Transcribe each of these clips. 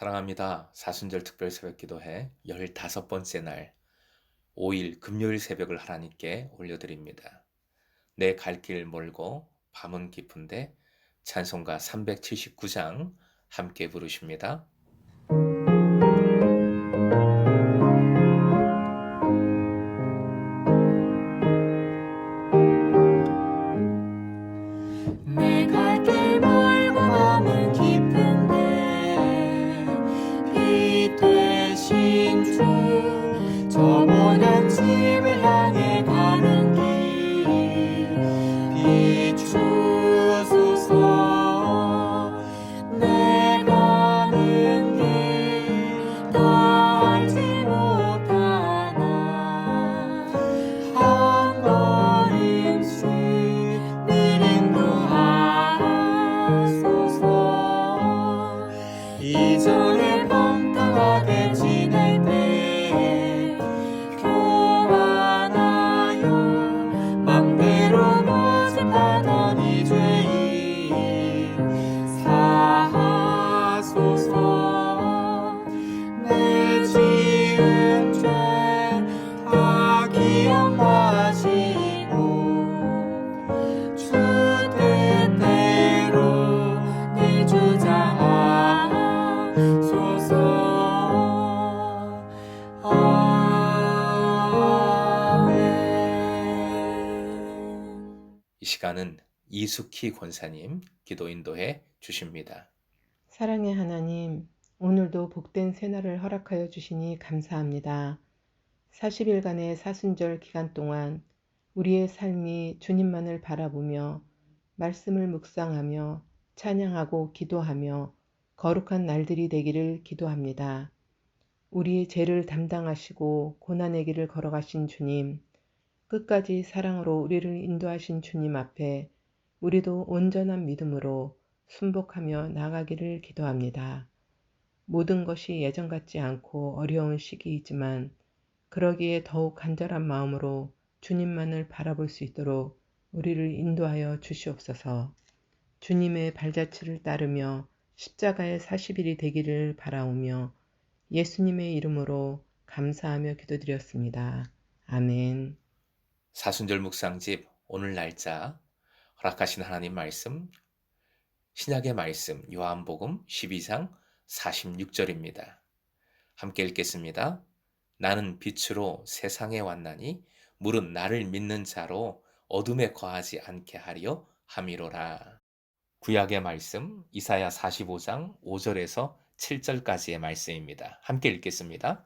사랑합니다. 사순절 특별 새벽 기도회 15번째 날 5일 금요일 새벽을 하나님께 올려드립니다. 내 갈 길 멀고 밤은 깊은데 찬송가 379장 함께 부르십니다. 내 갈 길 멀고 밤은 깊은데 빛 되신 주 저 모든 집을 향해 가는 길 비추소서. 내 가는 길 다 알지 못하나 한 걸음씩 늘 인도하소서. 이전에 방탕하게 지낼 때 교만하여 맘대로 모집하던 이 죄인 사하소서. 내 지은 죄 다 기억하시고 주 뜻대로 늘 주장하소서. 아멘. 이 시간은 이숙희 권사님 기도 인도해 주십니다. 사랑의 하나님, 오늘도 복된 새날을 허락하여 주시니 감사합니다. 40일간의 사순절 기간 동안 우리의 삶이 주님만을 바라보며 말씀을 묵상하며 찬양하고 기도하며 거룩한 날들이 되기를 기도합니다. 우리의 죄를 담당하시고 고난의 길을 걸어가신 주님, 끝까지 사랑으로 우리를 인도하신 주님 앞에 우리도 온전한 믿음으로 순복하며 나아가기를 기도합니다. 모든 것이 예전 같지 않고 어려운 시기이지만 그러기에 더욱 간절한 마음으로 주님만을 바라볼 수 있도록 우리를 인도하여 주시옵소서. 주님의 발자취를 따르며 십자가의 40일이 되기를 바라오며 예수님의 이름으로 감사하며 기도드렸습니다. 아멘. 사순절 묵상집 오늘 날짜 허락하신 하나님 말씀 신약의 말씀 요한복음 12장 46절입니다. 함께 읽겠습니다. 나는 빛으로 세상에 왔나니 물은 나를 믿는 자로 어둠에 거하지 않게 하려 함이로라. 구약의 말씀 이사야 45장 5절에서 7절까지의 말씀입니다. 함께 읽겠습니다.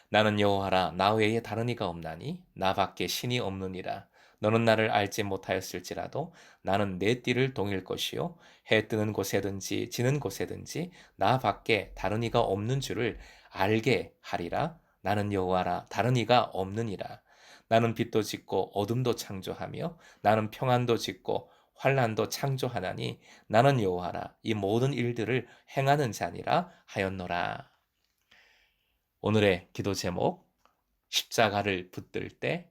나는 여호와라 나 외에 다른 이가 없나니 나밖에 신이 없느니라. 너는 나를 알지 못하였을지라도 나는 내 띠를 동일 것이요 해 뜨는 곳에든지 지는 곳에든지 나밖에 다른 이가 없는 줄을 알게 하리라. 나는 여호와라 다른 이가 없느니라. 나는 빛도 짓고 어둠도 창조하며 나는 평안도 짓고 환란도 창조하나니 나는 여호와라 이 모든 일들을 행하는 자니라 하였노라. 오늘의 기도 제목 십자가를 붙들 때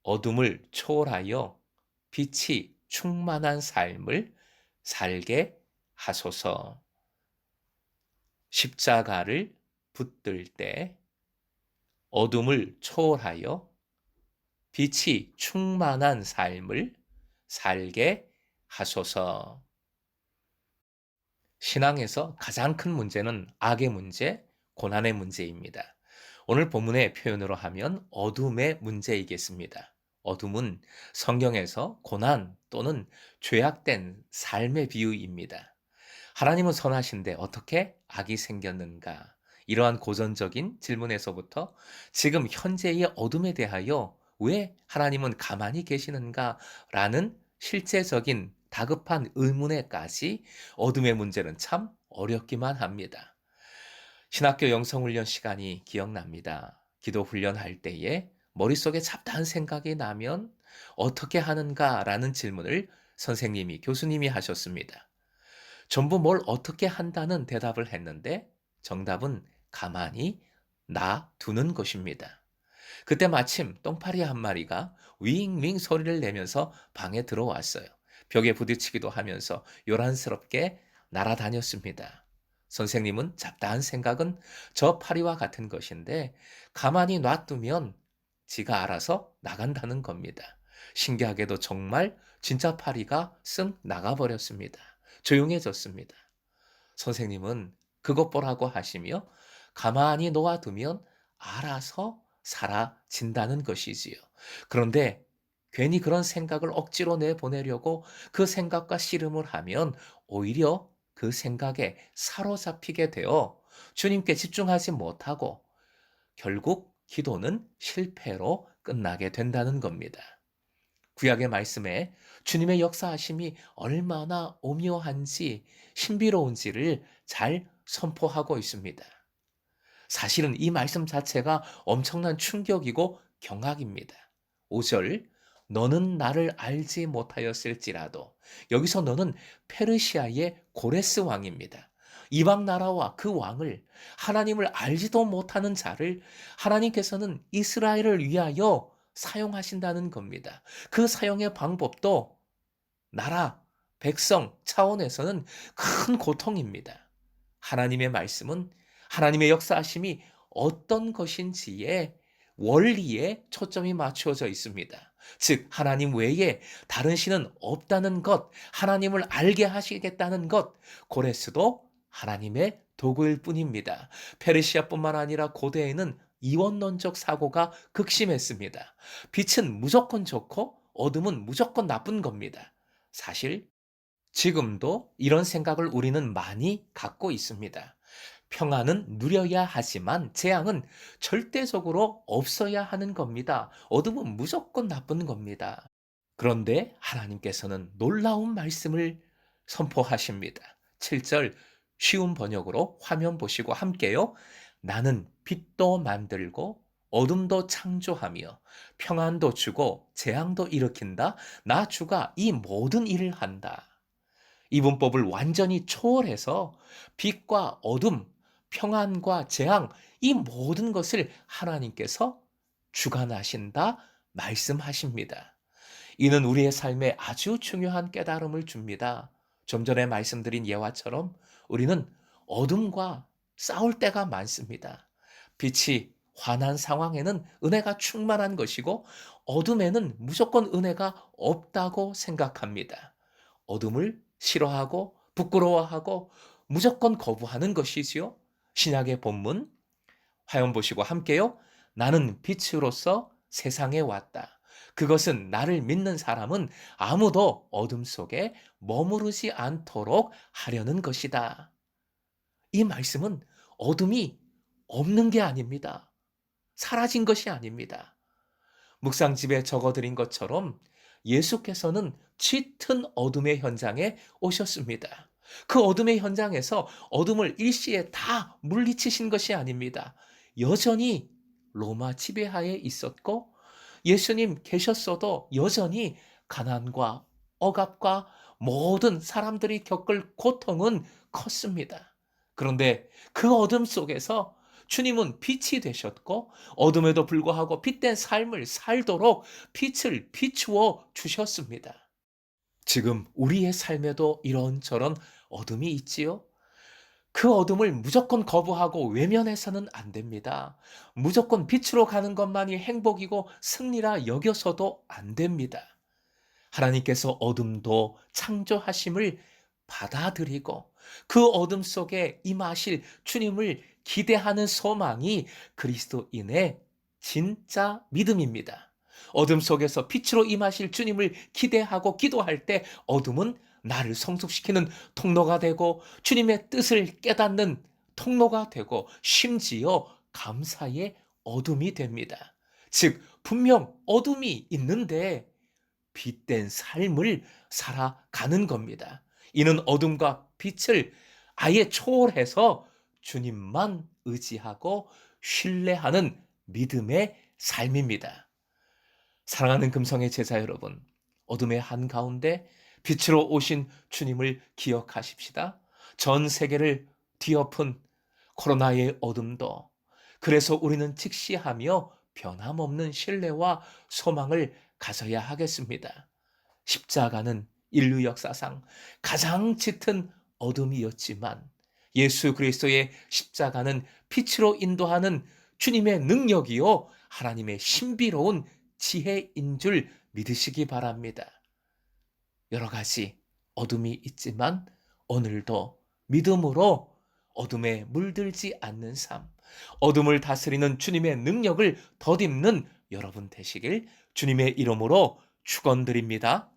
어둠을 초월하여 빛이 충만한 삶을 살게 하소서. 십자가를 붙들 때 어둠을 초월하여 빛이 충만한 삶을 살게 하소서. 신앙에서 가장 큰 문제는 악의 문제, 고난의 문제입니다. 오늘 본문의 표현으로 하면 어둠의 문제이겠습니다. 어둠은 성경에서 고난 또는 죄악된 삶의 비유입니다. 하나님은 선하신데 어떻게 악이 생겼는가? 이러한 고전적인 질문에서부터 지금 현재의 어둠에 대하여 왜 하나님은 가만히 계시는가? 라는 실제적인 다급한 의문에까지 어둠의 문제는 참 어렵기만 합니다. 신학교 영성훈련 시간이 기억납니다. 기도 훈련할 때에 머릿속에 잡다한 생각이 나면 어떻게 하는가라는 질문을 선생님이, 교수님이 하셨습니다. 전부 뭘 어떻게 한다는 대답을 했는데 정답은 가만히 놔두는 것입니다. 그때 마침 똥파리 한 마리가 윙윙 소리를 내면서 방에 들어왔어요. 벽에 부딪히기도 하면서 요란스럽게 날아다녔습니다. 선생님은 잡다한 생각은 저 파리와 같은 것인데 가만히 놔두면 지가 알아서 나간다는 겁니다. 신기하게도 정말 진짜 파리가 쓱 나가버렸습니다. 조용해졌습니다. 선생님은 그것 보라고 하시며 가만히 놓아두면 알아서 사라진다는 것이지요. 그런데 괜히 그런 생각을 억지로 내보내려고 그 생각과 씨름을 하면 오히려 그 생각에 사로잡히게 되어 주님께 집중하지 못하고 결국 기도는 실패로 끝나게 된다는 겁니다. 구약의 말씀에 주님의 역사하심이 얼마나 오묘한지 신비로운지를 잘 선포하고 있습니다. 사실은 이 말씀 자체가 엄청난 충격이고 경악입니다. 5절, 너는 나를 알지 못하였을지라도, 여기서 너는 페르시아의 고레스 왕입니다. 이방 나라와 그 왕을, 하나님을 알지도 못하는 자를 하나님께서는 이스라엘을 위하여 사용하신다는 겁니다. 그 사용의 방법도 나라, 백성 차원에서는 큰 고통입니다. 하나님의 말씀은 하나님의 역사하심이 어떤 것인지에 원리에 초점이 맞추어져 있습니다. 즉, 하나님 외에 다른 신은 없다는 것, 하나님을 알게 하시겠다는 것, 고레스도 하나님의 도구일 뿐입니다. 페르시아뿐만 아니라 고대에는 이원론적 사고가 극심했습니다. 빛은 무조건 좋고 어둠은 무조건 나쁜 겁니다. 사실 지금도 이런 생각을 우리는 많이 갖고 있습니다. 평안은 누려야 하지만 재앙은 절대적으로 없어야 하는 겁니다. 어둠은 무조건 나쁜 겁니다. 그런데 하나님께서는 놀라운 말씀을 선포하십니다. 7절 쉬운 번역으로 화면 보시고 함께요. 나는 빛도 만들고 어둠도 창조하며 평안도 주고 재앙도 일으킨다. 나 주가 이 모든 일을 한다. 이 문법을 완전히 초월해서 빛과 어둠, 평안과 재앙, 이 모든 것을 하나님께서 주관하신다 말씀하십니다. 이는 우리의 삶에 아주 중요한 깨달음을 줍니다. 좀 전에 말씀드린 예화처럼 우리는 어둠과 싸울 때가 많습니다. 빛이 환한 상황에는 은혜가 충만한 것이고 어둠에는 무조건 은혜가 없다고 생각합니다. 어둠을 싫어하고 부끄러워하고 무조건 거부하는 것이지요. 신약의 본문 화면 보시고 함께요. 나는 빛으로서 세상에 왔다. 그것은 나를 믿는 사람은 아무도 어둠 속에 머무르지 않도록 하려는 것이다. 이 말씀은 어둠이 없는 게 아닙니다. 사라진 것이 아닙니다. 묵상집에 적어드린 것처럼 예수께서는 짙은 어둠의 현장에 오셨습니다. 그 어둠의 현장에서 어둠을 일시에 다 물리치신 것이 아닙니다. 여전히 로마 지배하에 있었고 예수님 계셨어도 여전히 가난과 억압과 모든 사람들이 겪을 고통은 컸습니다. 그런데 그 어둠 속에서 주님은 빛이 되셨고 어둠에도 불구하고 빛된 삶을 살도록 빛을 비추어 주셨습니다. 지금 우리의 삶에도 이런저런 어둠이 있지요? 그 어둠을 무조건 거부하고 외면해서는 안 됩니다. 무조건 빛으로 가는 것만이 행복이고 승리라 여겨서도 안 됩니다. 하나님께서 어둠도 창조하심을 받아들이고 그 어둠 속에 임하실 주님을 기대하는 소망이 그리스도인의 진짜 믿음입니다. 어둠 속에서 빛으로 임하실 주님을 기대하고 기도할 때 어둠은 나를 성숙시키는 통로가 되고 주님의 뜻을 깨닫는 통로가 되고 심지어 감사의 어둠이 됩니다. 즉, 분명 어둠이 있는데 빛된 삶을 살아가는 겁니다. 이는 어둠과 빛을 아예 초월해서 주님만 의지하고 신뢰하는 믿음의 삶입니다. 사랑하는 금성의 제자 여러분, 어둠의 한가운데 빛으로 오신 주님을 기억하십시다. 전 세계를 뒤엎은 코로나의 어둠도 그래서 우리는 직시하며 변함없는 신뢰와 소망을 가져야 하겠습니다. 십자가는 인류 역사상 가장 짙은 어둠이었지만 예수 그리스도의 십자가는 빛으로 인도하는 주님의 능력이요 하나님의 신비로운 지혜인 줄 믿으시기 바랍니다. 여러 가지 어둠이 있지만 오늘도 믿음으로 어둠에 물들지 않는 삶, 어둠을 다스리는 주님의 능력을 덧입는 여러분 되시길 주님의 이름으로 축원드립니다.